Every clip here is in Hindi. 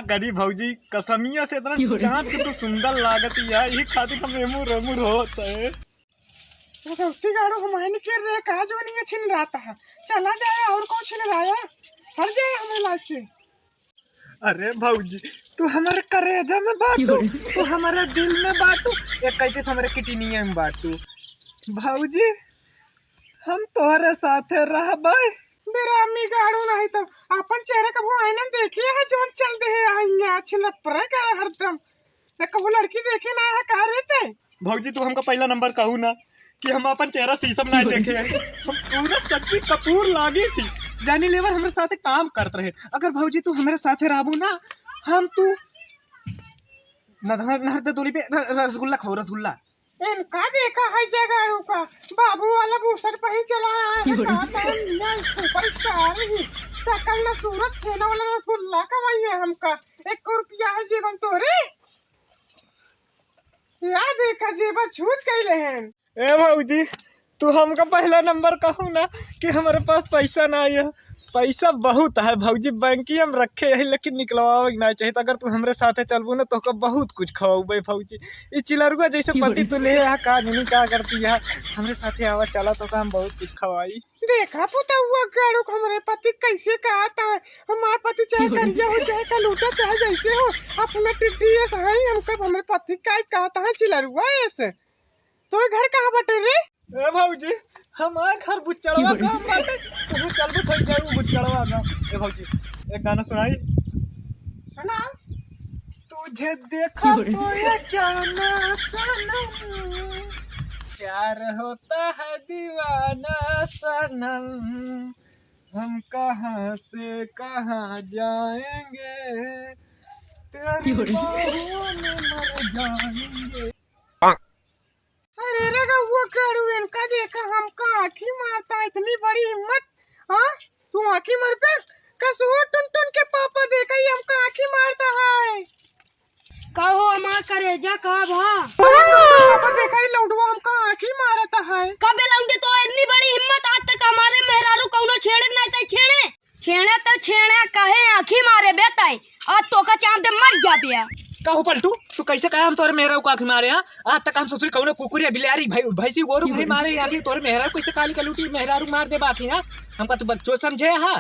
करी भौजी कसमिया से इतना चाँद के तो सुंदर लागत है, यही खातिर हम एमू रेमू होता है। गाड़ो हमारे के रे कहा जो नहीं छिन रहा है, चला जाए और कौन छिन रहा है, हट जाए हमें लाज से। अरे भौजी तू हमारे करेजा में बाटू, तू हमारे दिल में बाटू, एक कहते हमारे किडनिया में बाटू। भौजी हम तोहरे साथे रहबे। मेरा अम्मी गाड़ो नहीं तो अपन चेहरा कबो आईना देखिए है जवन चल दे है आएंगे अच्छे लग पर कर हरदम मैं कबो लड़की देखे ना है कहा रहते। भौजी तू हमका पहला नंबर कहू ना कि हम अपन चेहरा शीशम ना देखे हैं, हम पूरा शक्ति कपूर लागी थी जानी लेवर हमारे साथे काम करते रहे। अगर भौजी तू हमारे साथे रहबू ना, हम तू नहर दे दूरी पे रसगुल्ला खाओ, रसगुल्ला। इनका देखा है जगाड़ू का बाबू वाला बूसर पर ही चला है सुपरस्टार ही सकल ना सूरत छेना वाला रसगुल्ला कमाई है हमका 1 रुपया है जीवन तोरे याद देखा जेबा छूच गई हैं। ए भौजी तू हमका पहला नंबर कहू ना कि हमारे पास पैसा ना है, पैसा बहुत है भौजी बैंकी हम रखे है लेकिन निकलवावे नहीं चाहिए। अगर तू हमरे साथे चलबू ना तो बहुत कुछ खवाबे भौजी। ये चिलरुआ जैसे पति तू ले आ का नहीं का करती है, हमरे साथे आवा चला तो हम बहुत कुछ खवाई। देखा पुता हुआ गाड़ो हमारे पति कैसे कहता है, हमारे पति चाहे करिया हो चाहे कलूटा चाहे जैसे हो अपने टिड्डी सही हमका हमारे पति का कहता है चिलरुआ ऐसे। तो घर कहाँ बटे रे? ए भौजी हमारे घर बुच्चड़वा गांव बाटे, तू चलबू थई जाऊ बुच्चड़वा गांव। ए भौजी एक गाना सुनाई। सुना। तुझे देखा तो ये जाना सनम, प्यार होता है दीवाना सनम, हम कहाँ से कहाँ जाएंगे, तेरी बाहों में मर जाएंगे। अरे रगा वो करू इनका देखा हमका आँखी मारता है, इतनी बड़ी हिम्मत। हाँ तू आँखी मार पे कसूर टुन टुन के पापा देखा ही हमका आँखी मारता है। कहो हमार करेजा कब हा? पापा देखा ही लौटवा हमका आँखी मारता है। कबे लौंडे तो इतनी बड़ी हिम्मत आज तक हमारे मेहरारू कौनो छेड़े नहीं तई छेड़े छेड़े तो छेड़े कहे आँखी मारे बेताई आज तो का चांद मर जा बिया। कहू पलटू तू कैसे कहा हम तोरे मेहरा को आँख मारे हैं? आज तक हम ससुरी कौनो कुकुरिया बिलारी भैंसी गोरू नहीं मारे, आगे तोरे मेहरा कैसे काली कलूटी मेहरारू मार दे बाकी है हमका तू बच्चों समझे। हाँ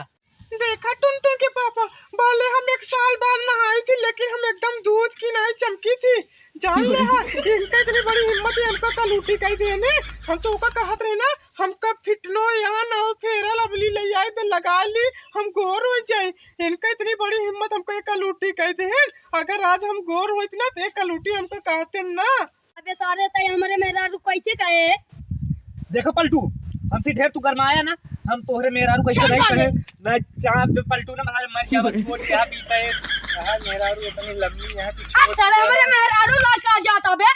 देखा टुन टुन के पापा बाले हम 1 साल बाद नहाई थी लेकिन हम एकदम दूध की नहीं चमकी थी जान ले। हाँ इनका इतनी बड़ी हिम्मत है हमका कलूटी कही देने, हम तो का कहत रहे ना हमका फिटनो यहाँ ना हो फेरा लवली ले आए तो लगा ली हम गोर हो जाए। इनका इतनी बड़ी हिम्मत हमको एक कलूटी कह दे, अगर आज हम गोर होती ना तो एक कलूटी हमको कहते ना। अबे सारे तई हमारे मेहरारू कैसे कहे? देखो पलटू हमसे ढेर तू गरमाया ना, हम तोहरे मेहरारू कैसे नहीं कहे ना चाँद पे पलटू ना हमारे मर जाओ छोड़ के आ पीता है। हां मेहरारू इतनी लंबी है तू छोड़ चले हमारे मेहरारू लड़का जाता बे।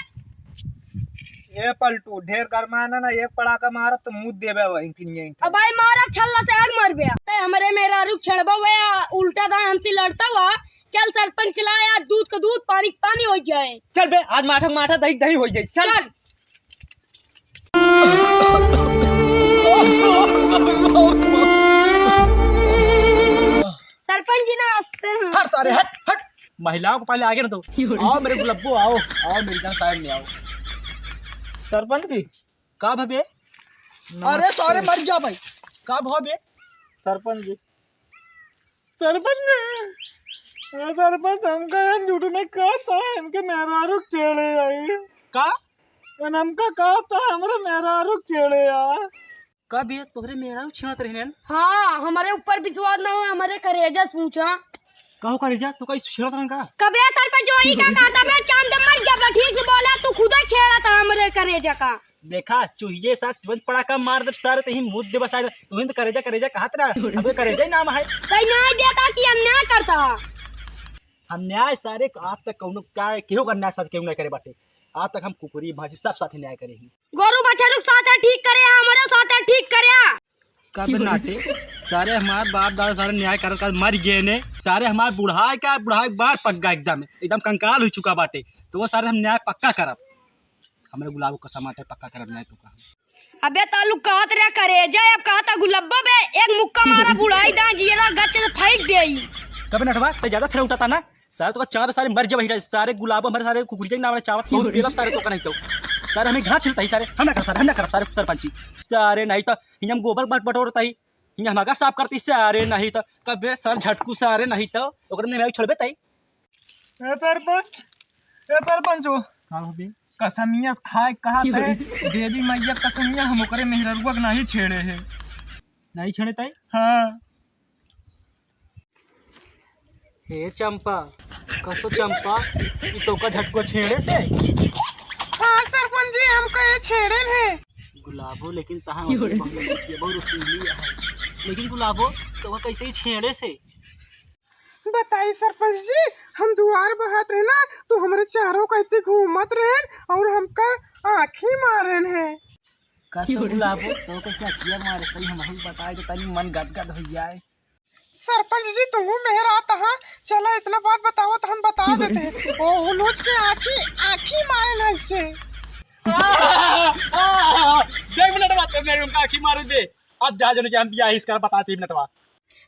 ए पलटू ढेर गरमाना ना एक पड़ाका मारब तो मुंह देबे वही फिनिए। अब भाई मारा छल्ला से आग मर गया ते हमारे मेहरारू छड़बा हुआ उल्टा था हमसे लड़ता हुआ। चल सरपंच के लाया दूध का दूध पानी का पानी हो जाए। चल बे आज माठा माठा दही दही हो जाए। चल सरपंच जी ना हंसते हैं। हट सारे हट हट, महिलाओं को पहले आगे ना दो। आओ मेरे गुलब्बू आओ आओ मेरी जान साइड में आओ। सरपंच जी का भबे? अरे सारे मर जा भाई का भबे? सरपंच जी सरपंच हमका झूठ नहीं कहता इनके मेहरारू चेड़े आई का हमका कहता हमारे मेहरारू चेड़े आ कब ये तोहरे मेहरारू छेड़त रहे। हाँ हमारे ऊपर विश्वास ना हो हमारे करेजा पूछा कहू का रिजा तू का छेड़त रहे का कबे सरपंच वही का कहता बे चांद मर गया बे ठीक से बोला तू खुद ही छेड़ा था हमारे करेजा का। देखा चूहिए साथ तुरंत पड़ाका मार दे सारे तही मुद्दे दे बसा तू हिंद करेजा कहत रहा अबे करेजा ही नाम है तई नहीं देता कि अन्याय करता। हम न्याय सारे आज तक कौनो का केहू का न्याय साथ केहू नहीं करे बाटे, आज तक हम कुकुरी भाजी सब साथे न्याय करेही। गोरू बछड़ू साथ ठीक करे हमारे साथ ठीक करे कब नाटे सारे हमारे बाप दादा सारे न्याय कर मर गए ने, सारे हमारे बुढ़ाई बार पक गया एकदम कंकाल हो चुका बाटे, तो वो सारे हम न्याय पक्का करब। हमारे गुलाब को समाटे पक्का करब न्याय तो का। अबे तालू कहत रे करेजा अब कहता गुलब्बा बे एक मुक्का मारा बुढ़ाई दा जीरा गच से फेंक देई। कब नटवा तो ज्यादा फिर उठाता ना सारे तो चाँद सारे मर जा बैठा सारे गुलाब हमारे सारे कुकुरी नाम चावल तो बेलब सारे तो नहीं तो सारे हमें घास छिलता ही सारे हम ना कर सारे सरपंची सारे नहीं तो हिंग हम गोबर बटोरता ही हिंग हमारा साफ करती सारे नहीं तो कबे सर झटकू सारे नहीं तो ओकरे में छोड़बे तई ए सरपंच कसमिया खाए कहा है देवी मैया कसमिया हम ओकरे मेहररुआ के नहीं छेड़े है नहीं छेड़े तई हाँ हे चंपा कसो चंपा ई तो का झटको छेड़े से हाँ सरपंच जी हमको ये छेड़े है। गुलाबो लेकिन तहां बहुत रसीली है लेकिन गुलाबो तो का कैसे ही छेड़े से बताइए सरपंच जी हम दुआर बहात रहे ना तो हमारे चारों कहते घूमत रहे और हमका आँखी मारन है। कसो गुलाबो तो कैसे अखिया मारे सही हम बताए तो तनी मन गदगद हो जाए। सरपंच जी तुम मेहर आता हाँ चलो इतना बात बताओ तो हम बता देते हैं। ओ उलोच के आँखी मारन है इससे। 2 मिनट बात मेरे उनका आँखी मार दे अब जा जने हम बियाह इसका बताते मिनट बाद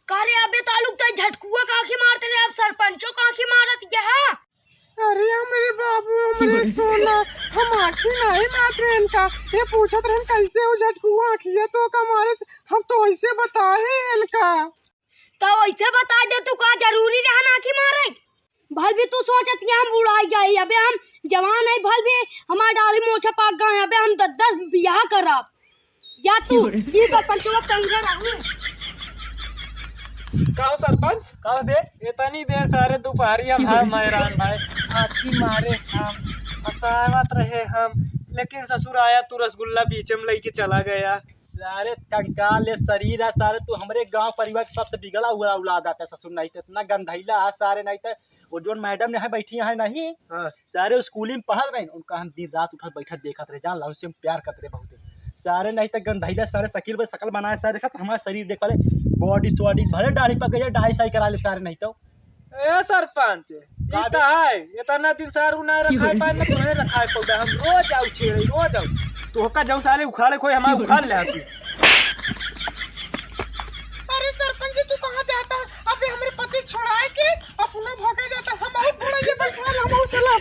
कारे अबे तालुक तो झटकुआ का आंखें मारते रहे अब सरपंचों का आंखें मारत ये है। अरे हमारे बाबू हमारे सोना हम आँखी नहीं मारते हैं इनका ये पूछत रहे कैसे हो झटकुआ आँखी है तो हमारे हम तो ऐसे बताए इनका तो ऐसे बता दे तू का जरूरी रहा ना आंखें मारे भल भी तू सोचत कि हम बुढ़ाई गए अबे हम जवान है भल भी हमारे दाढ़ी मोछा पाक गए अबे हम 10 बियाह करब जा तू ये सरपंचों का संग रहू कहो सरपंच कहो बे इतनी देर सारे दोपहरिया भाई मैरान भाई आँखी मारे हम हंसावत रहे हम लेकिन ससुर आया तू रसगुल्ला बीच में लेके चला गया। सारे कंकाल शरीर है सारे तू हमारे गांव परिवार के सबसे बिगड़ा हुआ औलाद आता है ससुर नहीं तो इतना गंधैला है सारे नहीं तो वो जो मैडम ने है बैठी है नहीं हाँ। सारे स्कूल में पढ़त रहे उनका हम दिन रात उठा बैठा देखत रहे जान ला उनसे हम प्यार करते रहे बहुत सारे नहीं तो गंधैला सारे शकील पर शकल बनाए सारे देखा हमारा शरीर देख पाले बॉडी सॉडी भले दाढ़ी पक गई डाई साई करा ले सारे नहीं तो ए सरपंच इतना है इतना दिन सारू ना रखा पाए ना तुम्हें रखा पौधा हम रोज आऊ छेड़े रोज आऊ तो होका जाऊ सारे उखाड़े कोई हमारे उखाड़ ले आती। अरे सरपंच जी तू कहाँ जाता अबे हमारे पति छोड़ाए के अपना भागा जाता हम बहुत बड़ा ये बैठा हम चला